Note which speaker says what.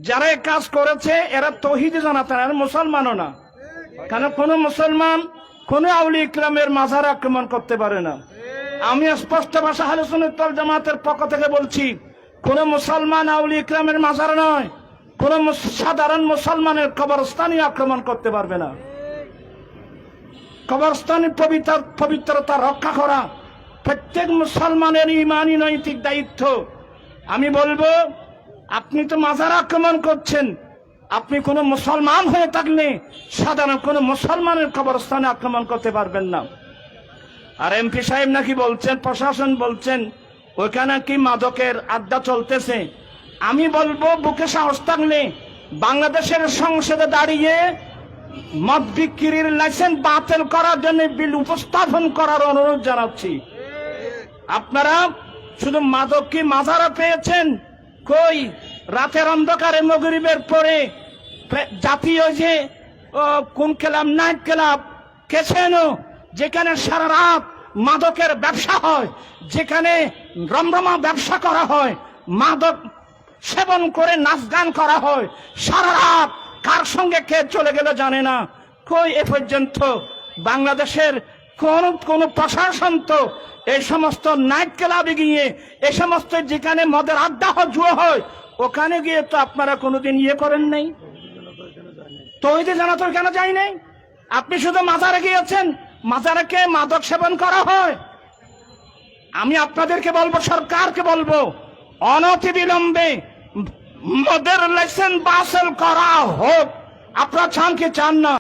Speaker 1: যারা এই কাজ করেছে এরা তৌহিদি জানাতে না, মুসলমানও না। কারণ কোন মুসলমান কোন আউলি ইকরামের মাজার আক্রমণ করতে পারে না। আমি স্পষ্ট ভাষা আহলে সুন্নাত ওয়াল জামাতের পক্ষ থেকে বলছি, কোন মুসলমান আউলি ইকরামের মাজার নয়, কোন সাধারণ মুসলমানের কবরস্থানই আক্রমণ করতে পারবে না। কবরস্থানের পবিত্রতা রক্ষা করা প্রত্যেক মুসলমানের ইমানি নৈতিক দায়িত্ব। আমি বলবো, আপনি তো মাজার আক্রমণ করছেন, আপনি কোন মুসলমান হয়ে থাকলে সাধারণ কোন মুসলমানের কবরস্থানে আক্রমণ করতে পারবেন না। আর এমপি সাহেব নাকি বলছেন, প্রশাসন বলছেন ওইখানে কি মাদকের আড্ডা চলতেছে। আমি বলবো, বুকে সাহস থাকলে বাংলাদেশের সংসদে দাঁড়িয়ে মদ বিক্রির লাইসেন্স বাতিল করার জন্য বিল উপস্থাপন করার অনুরোধ জানাচ্ছি। আপনারা শুধু মাদক কি মাজারা পেয়েছেন? কই রাতের অন্ধকারে মাগরিবের পরে জাতীয় যে কোন ক্লাব, নাইট ক্লাব, ক্যাসিনো, যেখানে সারা রাত মাদকের ব্যবসা হয়, যেখানে রমরমা ব্যবসা করা হয়, মাদক সেবন করে নাচ গান করা হয়, সারা রাত কার সঙ্গে কে চলে গেল জানে না। কই এ পর্যন্ত বাংলাদেশের কোন প্রশাসন তো এই সমস্ত নাইট ক্লাবে গিয়ে, এই সমস্ত যেখানে মদের আড্ডা হয়, জুয়া হয়, ওখানে গিয়ে তো আপনারা কোনোদিন করেন নাই। তৌহিদে জানাতো কেন যাই নাই? আপনি শুধু মাজারে গিয়েছেন, মাজারে কে মাদক সেবন করা হয়। আমি আপনাদেরকে বলবো, সরকারকে বলবো, অনতিবিলম্বে মদের লাইসেন্স বাতিল করা হোক। আপনারা চান কি চান না?